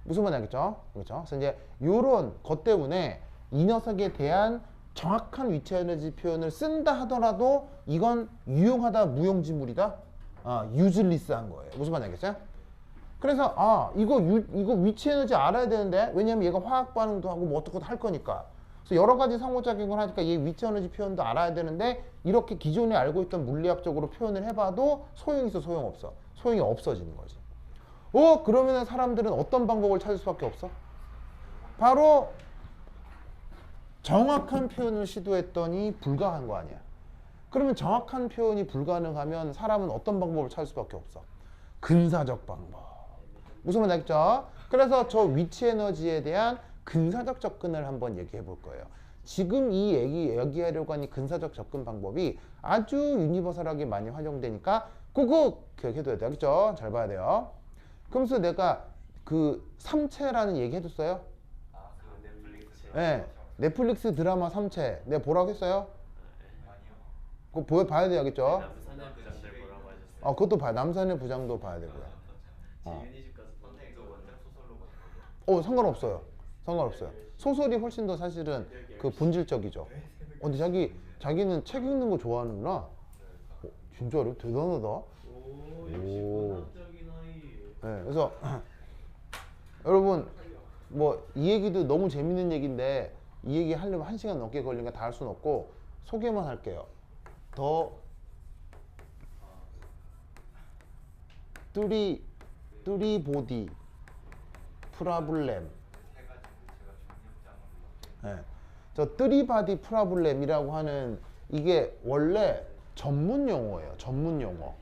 무슨 말인지 알겠죠? 그렇죠? 그래서 이제 이런 것 때문에 이 녀석에 대한 정확한 위치 에너지 표현을 쓴다 하더라도 이건 유용하다, 무용지물이다, 유즐리스한 거예요. 무슨 말인지 알겠어요? 그래서 이거 위치 에너지 알아야 되는데 왜냐면 얘가 화학 반응도 하고 뭐 어떻게 할 거니까. 그래서 여러 가지 상호작용을 하니까 얘 위치 에너지 표현도 알아야 되는데 이렇게 기존에 알고 있던 물리학적으로 표현을 해봐도 소용이 있어, 소용없어. 소용이 없어지는 거지. 그러면 사람들은 어떤 방법을 찾을 수밖에 없어? 바로 정확한 표현을 시도했더니 불가한 거 아니야. 그러면 정확한 표현이 불가능하면 사람은 어떤 방법을 찾을 수밖에 없어? 근사적 방법. 무슨 말인지 알겠죠? 그래서 저 위치 에너지에 대한 근사적 접근을 한번 얘기해 볼 거예요. 지금 이 얘기하려고 하는 근사적 접근 방법이 아주 유니버설하게 많이 활용되니까 꾹꾹 기억해둬야 돼요. 알겠죠? 잘 봐야 돼요. 그러면서 내가 그 삼체라는 얘기 해줬어요? 그 넷플릭스에 네, 넷플릭스 드라마 3채 내가 보라고 했어요? 그거 봐야 돼야겠죠? 남산의 부장들 뭐라고 하셨어요? 그것도 봐요. 남산의 부장도 봐야 되고요. 지윤이 집 가서 보는 거 원작 소설로 봤는데. 상관없어요. 상관없어요. 소설이 훨씬 더 사실은 그 본질적이죠. 근데 자기는 책 읽는 거 좋아하는구나. 진짜로 대단하다. 오 역시 문학적인 아이. 네, 그래서 여러분 뭐 이 얘기도 너무 재밌는 얘기인데 이 얘기 하려면 1시간 넘게 걸리니까 다 할 수는 없고 소개만 할게요. 더 뚜리보디 프라블렘. 네. 저 뚜리바디 프라블렘이라고 하는 이게 원래 전문 용어예요. 전문 용어.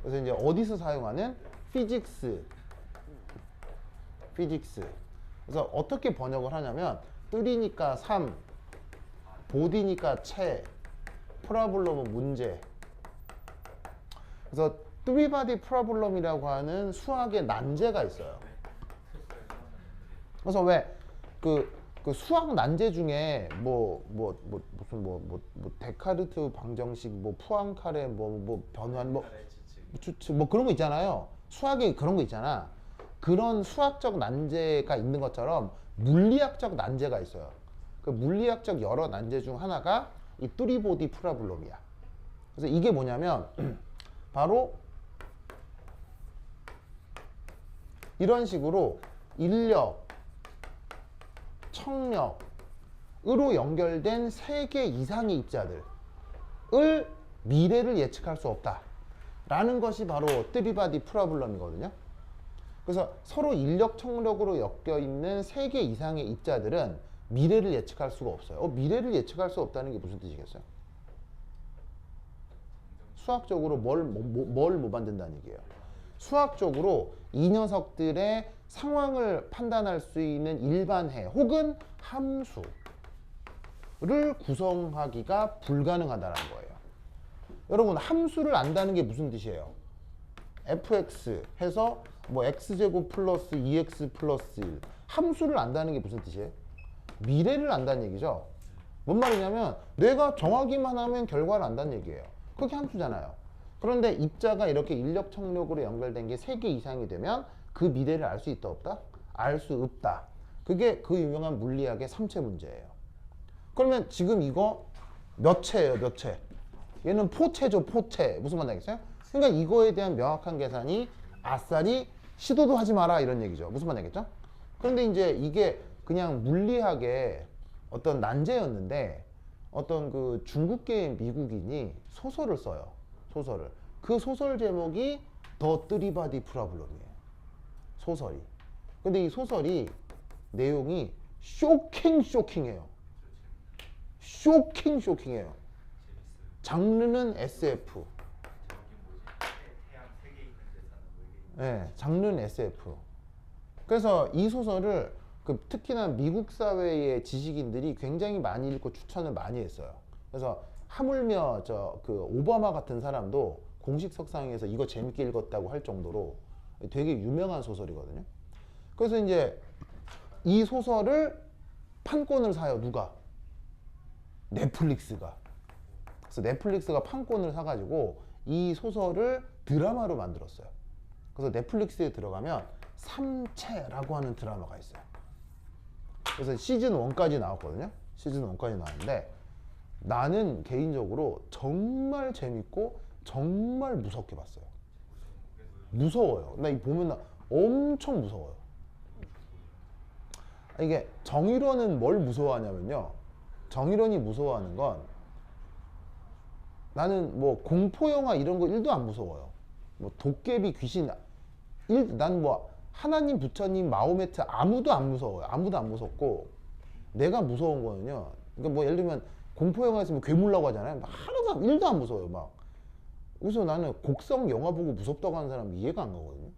그래서 이제 어디서 사용하는 피직스. 그래서 어떻게 번역을 하냐면 뚜리니까 삶, 보디니까 채, 프라블럼은 문제. 그래서 뚜리바디 프라블럼이라고 하는 수학의 난제가 있어요. 그래서 왜 그 수학 난제 중에 무슨 데카르트 방정식 푸앙카레 변환 추측 그런 거 있잖아요. 수학에 그런 거 있잖아. 그런 수학적 난제가 있는 것처럼 물리학적 난제가 있어요. 그 물리학적 여러 난제 중 하나가 이 뚜리보디 프라블럼이야. 그래서 이게 뭐냐면 바로 이런 식으로 인력, 청력으로 연결된 3개 이상의 입자들을 미래를 예측할 수 없다 라는 것이 바로 뚜리바디 프라블럼이거든요. 그래서 서로 인력, 청력으로 엮여 있는 3개 이상의 입자들은 미래를 예측할 수가 없어요. 미래를 예측할 수 없다는 게 무슨 뜻이겠어요? 수학적으로 뭘 못 만든다는 얘기예요. 수학적으로 이 녀석들의 상황을 판단할 수 있는 일반해 혹은 함수를 구성하기가 불가능하다는 거예요. 여러분 함수를 안다는 게 무슨 뜻이에요? fx 해서 x제곱 플러스 2x 플러스 1 함수를 안다는 게 무슨 뜻이에요? 미래를 안다는 얘기죠. 뭔 말이냐면 내가 정하기만 하면 결과를 안다는 얘기예요. 그게 함수잖아요. 그런데 입자가 이렇게 인력 청력으로 연결된 게 3개 이상이 되면 그 미래를 알 수 있다 없다? 알 수 없다. 그게 그 유명한 물리학의 3채 문제예요. 그러면 지금 이거 몇 채예요? 몇 채? 얘는 포채죠. 포채. 무슨 말 나겠어요? 그러니까 이거에 대한 명확한 계산이 아싸리 시도도 하지 마라 이런 얘기죠. 무슨 말 나겠죠? 그런데 이제 이게 그냥 물리학의 어떤 난제였는데 어떤 그 중국계 미국인이 소설을 써요. 소설을. 그 소설 제목이 더 뚜리바디 프라블럼이에요. 소설이. 근데 이 소설이 내용이 쇼킹해요. 쇼킹해요. 장르는 SF. 네, 장르는 SF. 그래서 이 소설을 특히나 미국 사회의 지식인들이 굉장히 많이 읽고 추천을 많이 했어요. 그래서 하물며 그 오바마 같은 사람도 공식 석상에서 이거 재밌게 읽었다고 할 정도로 되게 유명한 소설이거든요. 그래서 이제 이 소설을 판권을 사요. 누가? 넷플릭스가. 그래서 넷플릭스가 판권을 사가지고 이 소설을 드라마로 만들었어요. 그래서 넷플릭스에 들어가면 3채라고 하는 드라마가 있어요. 그래서 시즌 1까지 나왔거든요. 시즌 1까지 나왔는데 나는 개인적으로 정말 재밌고 정말 무섭게 봤어요. 무서워요. 나 이거 보면 엄청 무서워요. 이게 정의론은 뭘 무서워하냐면요. 정의론이 무서워하는 건 나는 공포 영화 이런 거 1도 안 무서워요. 도깨비 귀신 난 하나님, 부처님, 마호메트 아무도 안 무서워요. 아무도 안 무섭고 내가 무서운 거는요. 그러니까 예를 들면 공포 영화에서 괴물 나오고 하잖아요. 하나도 1도 안 무서워요. 그래서 나는 곡성 영화 보고 무섭다고 하는 사람 이해가 안 가거든요.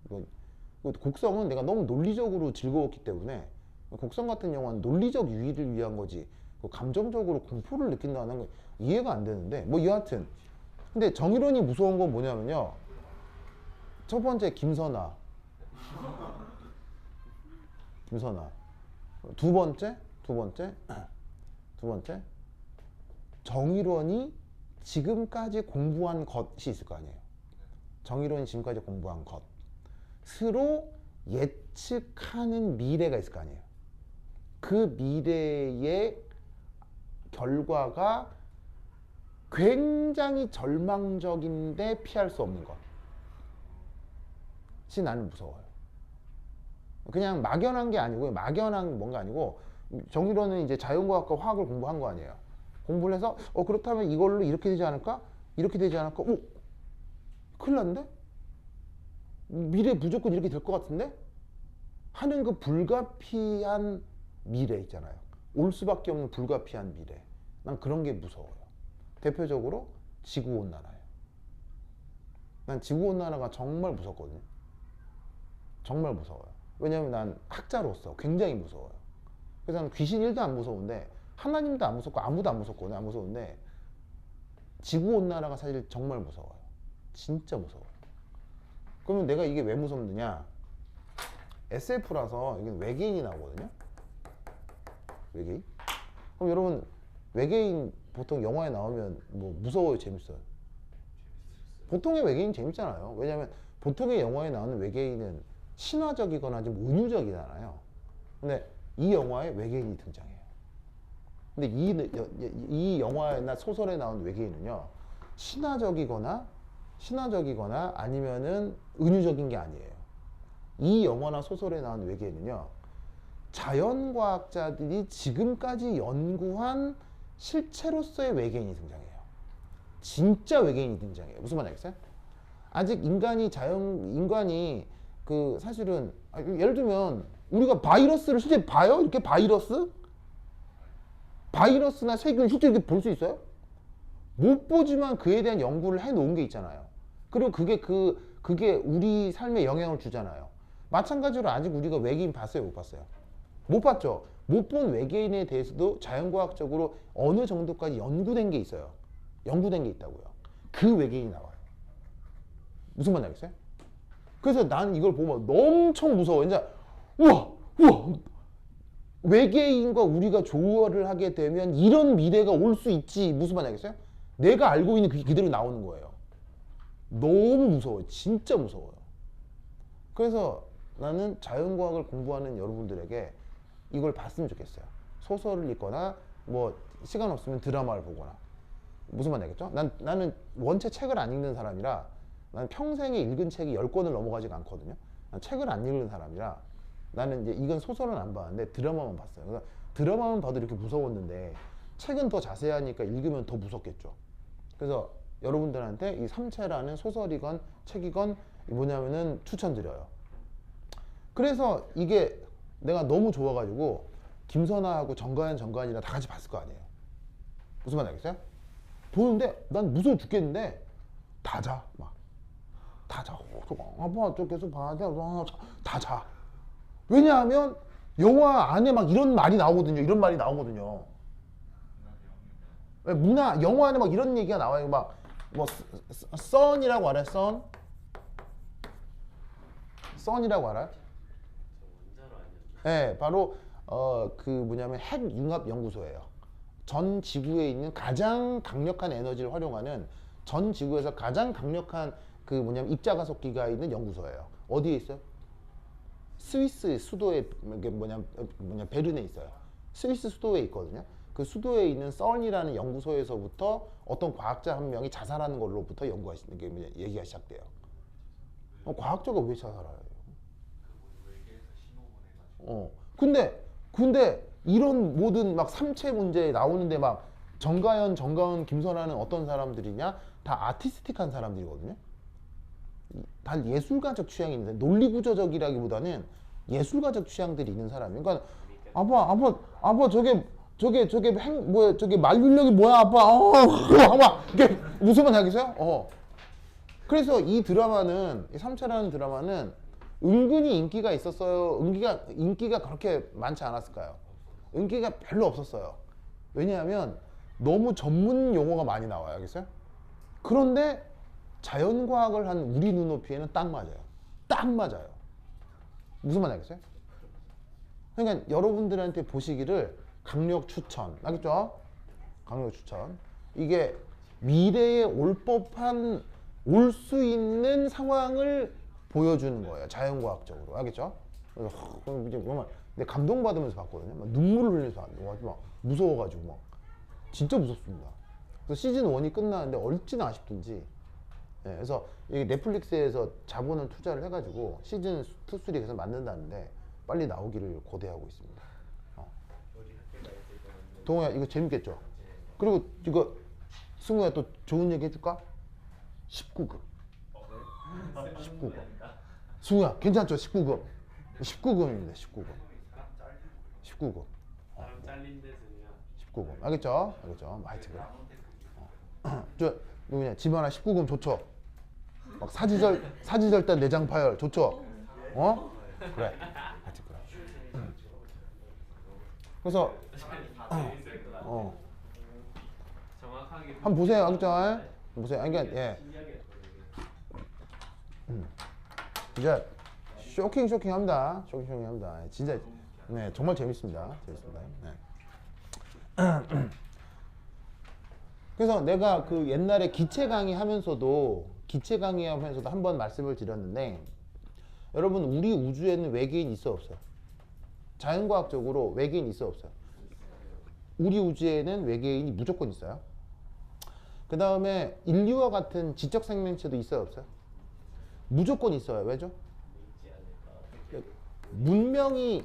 곡성은 내가 너무 논리적으로 즐거웠기 때문에 곡성 같은 영화는 논리적 유의를 위한 거지 감정적으로 공포를 느낀다는 건 이해가 안 되는데 여하튼 근데 정의론이 무서운 건 뭐냐면요. 첫 번째 김선아. 두 두 번째, 두 번째, 정의론이 지금까지 공부한 것이 있을 거 아니에요. 정의론이 지금까지 공부한 것으로 예측하는 미래가 있을 거 아니에요. 그 미래의 결과가 굉장히 절망적인데 피할 수 없는 것이 나는 무서워요. 그냥 막연한 게 아니고, 막연한 뭔가 아니고, 정의론은 이제 자연과학과 화학을 공부한 거 아니에요. 공부를 해서 그렇다면 이걸로 이렇게 되지 않을까? 이렇게 되지 않을까? 큰일 났는데? 미래 무조건 이렇게 될 것 같은데? 하는 그 불가피한 미래 있잖아요. 올 수밖에 없는 불가피한 미래. 난 그런 게 무서워요. 대표적으로 지구온난화예요. 난 지구온난화가 정말 무섭거든요. 정말 무서워요. 왜냐면 난 학자로서 굉장히 무서워요. 그래서 난 귀신 1도 안 무서운데, 하나님도 안 무섭고 아무도 안 무섭거든요. 안 무서운데 지구온난화가 사실 정말 무서워요. 진짜 무서워요. 그러면 내가 이게 왜 무섭느냐? SF라서 이게 외계인이 나오거든요. 외계인? 그럼 여러분, 외계인 보통 영화에 나오면 뭐 무서워요, 재밌어요? 보통의 외계인 재밌잖아요. 왜냐하면 보통의 영화에 나오는 외계인은 신화적이거나 좀 은유적이잖아요. 근데 이 영화에 외계인이 등장해요. 근데 이 영화나 소설에 나온 외계인은요, 신화적이거나 아니면은 은유적인 게 아니에요. 이 영화나 소설에 나온 외계인은요, 자연과학자들이 지금까지 연구한 실체로서의 외계인이 등장해요. 진짜 외계인이 등장해요. 무슨 말인지 알겠어요? 아직 인간이 그 사실은 예를 들면 우리가 바이러스를 실제 봐요? 이렇게 바이러스나 세균을 실제 이렇게 볼 수 있어요? 못 보지만 그에 대한 연구를 해 놓은 게 있잖아요. 그리고 그게 우리 삶에 영향을 주잖아요. 마찬가지로 아직 우리가 외계인 봤어요, 못 봤어요? 못 봤죠. 못 본 외계인에 대해서도 자연과학적으로 어느 정도까지 연구된 게 있어요. 연구된 게 있다고요. 그 외계인이 나와요. 무슨 말인지 알겠어요? 그래서 난 이걸 보면 엄청 무서워. 이제 우와 외계인과 우리가 조화를 하게 되면 이런 미래가 올 수 있지. 무슨 말인지 알겠어요? 내가 알고 있는 그게 그대로 나오는 거예요. 너무 무서워요. 진짜 무서워요. 그래서 나는 자연과학을 공부하는 여러분들에게 이걸 봤으면 좋겠어요. 소설을 읽거나 뭐 시간 없으면 드라마를 보거나. 무슨 말인지 알겠죠? 나는 원체 책을 안 읽는 사람이라, 난 평생에 읽은 책이 10권을 넘어가지가 않거든요. 난 책을 안 읽는 사람이라, 나는 이제 이건 소설은 안 봤는데 드라마만 봤어요. 그래서 드라마만 봐도 이렇게 무서웠는데 책은 더 자세하니까 읽으면 더 무섭겠죠. 그래서 여러분들한테 이 삼체라는 소설이건 책이건 뭐냐면은 추천드려요. 그래서 이게 내가 너무 좋아가지고 김선아하고 정가연이랑 다 같이 봤을 거 아니에요. 무슨 말인지 알겠어요? 보는데 난 무서워 죽겠는데 다 자. 아빠 저 계속 봐야 돼. 다 자. 왜냐하면 영화 안에 막 이런 말이 나오거든요. 영화 안에 막 이런 얘기가 나와요. 선이라고 알아요? 선이라고 알아요? 원자로 아니었나? 네, 바로 그 뭐냐면 핵융합연구소예요. 전 지구에 있는 가장 강력한 에너지를 활용하는, 전 지구에서 가장 강력한 그 뭐냐면 입자가속기가 있는 연구소예요. 어디에 있어요? 스위스 수도에 베른에 있어요. 스위스 수도에 있거든요. 그 수도에 있는 썰이라는 연구소에서부터 어떤 과학자 한 명이 자살하는 걸로부터 얘기가 시작돼요. 과학자가 왜 자살해요? 외계에서 신호 보내가지고. 근데 이런 모든 막 삼체 문제 나오는데 막 정가연, 김선아는 어떤 사람들이냐? 다 아티스틱한 사람들이거든요. 다 예술가적 취향이 있는데, 논리구조적이라기보다는 예술가적 취향들이 있는 사람이에요. 그러니까 아빠 저게 말률력이 뭐야 아빠 이게 무슨 말 하겠어요? 그래서 이 드라마는, 이 삼체라는 드라마는 은근히 인기가 있었어요. 인기가 그렇게 많지 않았을까요? 인기가 별로 없었어요. 왜냐하면 너무 전문 용어가 많이 나와요. 알겠어요? 그런데 자연과학을 한 우리 눈높이에는 딱 맞아요. 딱 맞아요. 무슨 말인지 알겠어요? 그러니까 여러분들한테 보시기를 강력 추천. 알겠죠? 강력 추천. 이게 미래에 올 법한 올 수 있는 상황을 보여주는 거예요. 자연과학적으로. 알겠죠? 그래서 이제 정말 내 감동받으면서 봤거든요. 막 눈물을 흘리면서 봤는데 막 무서워가지고 막 진짜 무섭습니다. 그래서 시즌 1이 끝나는데 얼마나 아쉽든지. 예, 그래서 이 넷플릭스에서 자본을 투자를 해가지고 시즌 2, 3 계속 만든다는데 빨리 나오기를 고대하고 있습니다. 동호야 이거 재밌겠죠? 그리고 이거 승우야 또 좋은 얘기 해줄까? 19금. 19금. 승우야 괜찮죠? 19금. 19금입니다. 19금. 19금. 사람 잘린 데서냐? 19금. 알겠죠? 알겠죠? 하여튼 그래. 저 누구냐? 집안아 19금 좋죠? 막 사지절단 내장 파열 좋죠? 어? 그래. 하여튼 그래. 그래서 정확하게 한번 보세요. 알겠죠? 보세요. 아니, 그러니까 예. 진짜 쇼킹합니다. 쇼킹합니다. 진짜 네 정말 재밌습니다. 재밌습니다. 네. 그래서 내가 그 옛날에 기체 강의하면서도 한번 말씀을 드렸는데 여러분 우리 우주에는 외계인 있어 없어요? 자연과학적으로 외계인 있어 없어요? 우리 우주에는 외계인이 무조건 있어요. 그 다음에 인류와 같은 지적 생명체도 있어요 없어요? 무조건 있어요. 왜죠? 문명이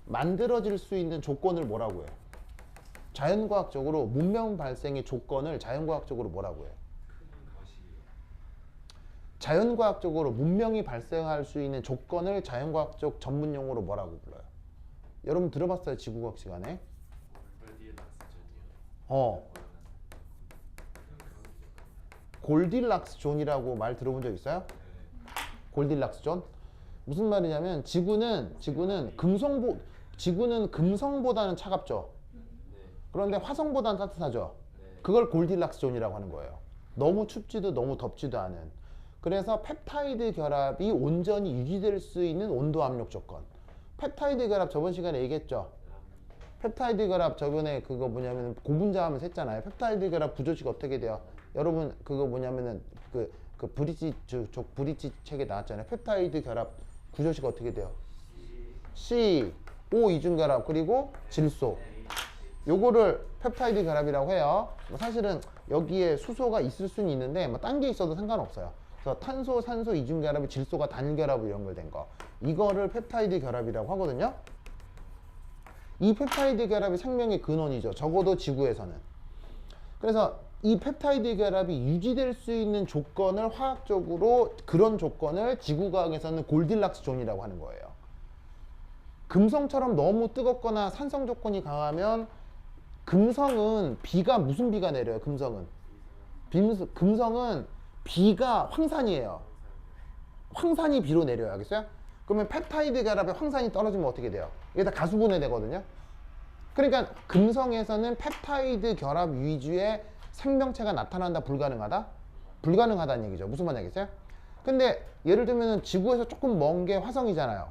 만들어질 수 있는 조건을 뭐라고 해요? 자연과학적으로 문명 발생의 조건을 자연과학적으로 뭐라고 해요? 자연과학적으로 문명이 발생할 수 있는 조건을 자연과학적 전문 용어로 뭐라고 불러요? 여러분 들어봤어요? 지구과학 시간에? 골디락스 존이라고 말 들어본 적 있어요? 골디락스 존? 무슨 말이냐면 지구는 금성보다는 차갑죠. 그런데 화성보다는 따뜻하죠. 그걸 골디락스 존이라고 하는 거예요. 너무 춥지도 너무 덥지도 않은. 그래서 펩타이드 결합이 온전히 유지될 수 있는 온도 압력 조건. 펩타이드 결합 저번 시간에 얘기했죠. 펩타이드 결합 저번에 그거 뭐냐면 고분자하면서 했잖아요. 펩타이드 결합 구조식 어떻게 돼요? 여러분 그거 뭐냐면은 그 브릿지 책에 나왔잖아요. 펩타이드 결합 구조식 어떻게 돼요? C, O 이중 결합 그리고 질소. 요거를 펩타이드 결합이라고 해요. 사실은 여기에 수소가 있을 수는 있는데 뭐 딴 게 있어도 상관없어요. 그래서 탄소, 산소 이중 결합이 질소가 단결합으로 연결된 거. 이거를 펩타이드 결합이라고 하거든요. 이 펩타이드 결합이 생명의 근원이죠. 적어도 지구에서는. 그래서 이 펩타이드 결합이 유지될 수 있는 조건을 화학적으로 그런 조건을 지구과학에서는 골디락스 존이라고 하는 거예요. 금성처럼 너무 뜨겁거나 산성 조건이 강하면 금성은 비가 무슨 비가 내려요? 금성은 비가 황산이에요. 황산이 비로 내려요. 알겠어요? 그러면 펩타이드 결합에 황산이 떨어지면 어떻게 돼요? 이게 다 가수분해 되거든요. 그러니까 금성에서는 펩타이드 결합 위주의 생명체가 나타난다 불가능하다? 불가능하다는 얘기죠. 무슨 말이겠어요? 근데 예를 들면 지구에서 조금 먼 게 화성이잖아요.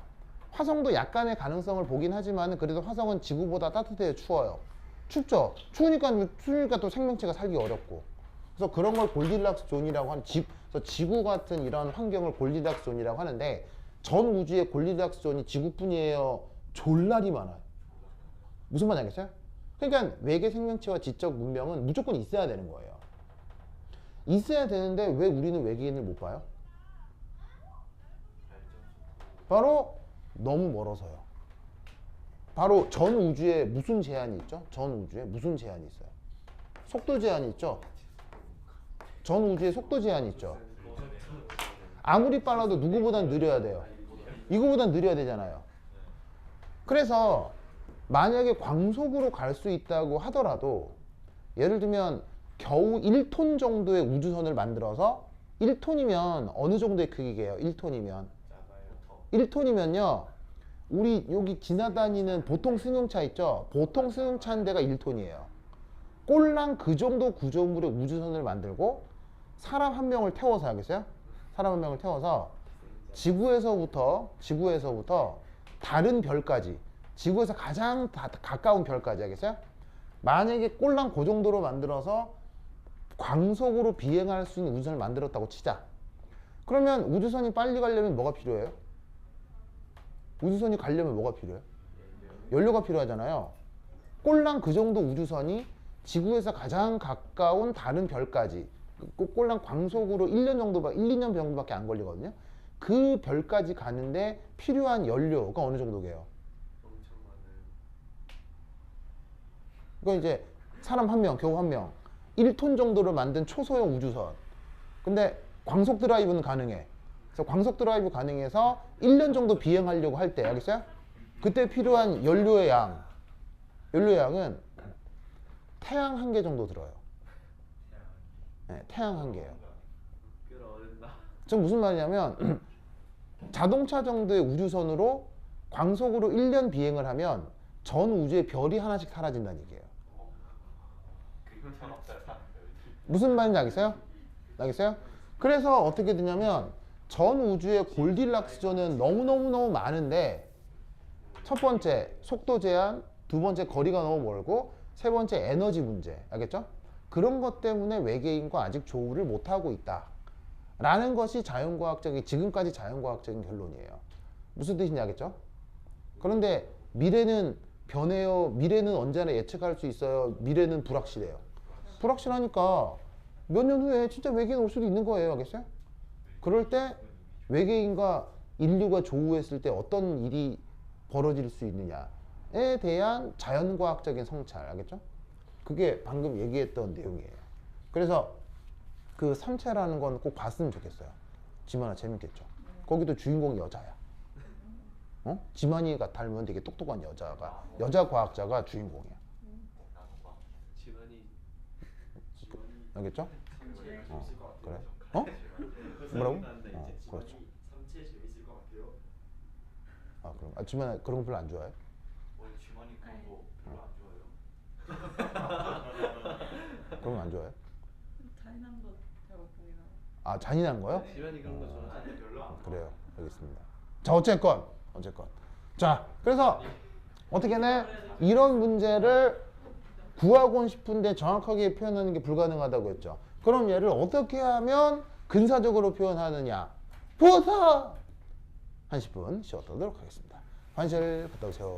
화성도 약간의 가능성을 보긴 하지만 그래도 화성은 지구보다 따뜻해요? 추워요? 춥죠? 추우니까 또 생명체가 살기 어렵고. 그래서 그런 걸 골디락스 존이라고 하는 그래서 지구 같은 이런 환경을 골디락스 존이라고 하는데 전 우주의 골디락스 존이 지구뿐이에요? 졸라리 많아요. 무슨 말인지 알겠어요? 그러니까 외계 생명체와 지적 문명은 무조건 있어야 되는 거예요. 있어야 되는데 왜 우리는 외계인을 못 봐요? 바로 너무 멀어서요. 바로 전 우주에 무슨 제한이 있죠? 전 우주에 무슨 제한이 있어요? 속도 제한이 있죠? 전 우주에 속도 제한이 있죠? 아무리 빨라도 누구보단 느려야 돼요. 이거보단 느려야 되잖아요. 그래서 만약에 광속으로 갈 수 있다고 하더라도 예를 들면 겨우 1톤 정도의 우주선을 만들어서 1톤이면 어느 정도의 크기예요? 1톤이면요 우리 여기 지나다니는 보통 승용차 있죠? 보통 승용차 한 대가 1톤이에요. 꼴랑 그 정도 구조물의 우주선을 만들고 사람 한 명을 태워서 하겠어요? 사람 한 명을 태워서 지구에서부터 다른 별까지 지구에서 가장 가까운 별까지 알겠어요? 만약에 꼴랑 그 정도로 만들어서 광속으로 비행할 수 있는 우주선을 만들었다고 치자. 그러면 우주선이 빨리 가려면 뭐가 필요해요? 우주선이 가려면 뭐가 필요해요? 연료가 필요하잖아요. 꼴랑 그 정도 우주선이 지구에서 가장 가까운 다른 별까지 꼴랑 광속으로 1년 정도, 1, 2년 정도밖에 안 걸리거든요. 그 별까지 가는데 필요한 연료가 어느 정도게요? 엄청 많은. 그러니까 이제 사람 한 명, 겨우 한 명, 1톤 정도를 만든 초소형 우주선. 근데 광속 드라이브는 가능해. 그래서 광속 드라이브 가능해서 1년 정도 비행하려고 할 때, 알겠어요? 그때 필요한 연료의 양은 태양 한 개 정도 들어요. 네, 태양 한 개예요. 끌어오른다. 지금 무슨 말이냐면 자동차 정도의 우주선으로 광속으로 1년 비행을 하면 전 우주에 별이 하나씩 사라진다는 얘기예요. 무슨 말인지 알겠어요? 알겠어요? 그래서 어떻게 되냐면 전 우주의 골디락스 존은 너무너무 많은데 첫 번째 속도 제한, 두 번째 거리가 너무 멀고 세 번째 에너지 문제, 알겠죠? 그런 것 때문에 외계인과 아직 조우를 못하고 있다 라는 것이 지금까지 자연과학적인 결론이에요. 무슨 뜻인지 알겠죠? 그런데 미래는 변해요. 미래는 언제나 예측할 수 있어요. 미래는 불확실해요. 불확실하니까 몇 년 후에 진짜 외계인 올 수도 있는 거예요. 알겠어요? 그럴 때 외계인과 인류가 조우했을 때 어떤 일이 벌어질 수 있느냐에 대한 자연과학적인 성찰, 알겠죠? 그게 방금 얘기했던 내용이에요. 그래서 그 삼체라는 건 꼭 봤으면 좋겠어요. 지만아 재밌겠죠? 거기도 주인공이 여자야. 어? 지만이가 닮은 되게 똑똑한 여자 과학자가 주인공이야. 지원이 알겠죠? 삼체 어, 재밌을 것 같아요. 그래? 어? 뭐라고? 생각나는데 어, 이제 그렇죠. 지원이 삼체 재밌을 것 같아요. 아 그럼 지만아 그런 거 별로 안 좋아해? 원래 지원이 그런 거 별로 안 좋아해요. 그런 거 안 좋아해? 잔인한 거 별로 보이나? 아 잔인한 거요? 지원이 그런 거 좋아하는데 별로 안 그래요. 알겠습니다. 자 어쨌건 자 그래서 어떻게 해? 이런 문제를 구하고 싶은데 정확하게 표현하는 게 불가능하다고 했죠. 그럼 얘를 어떻게 하면 근사적으로 표현하느냐? 부어서 한 10분 쉬었도록 하겠습니다. 환실 갔다 오세요.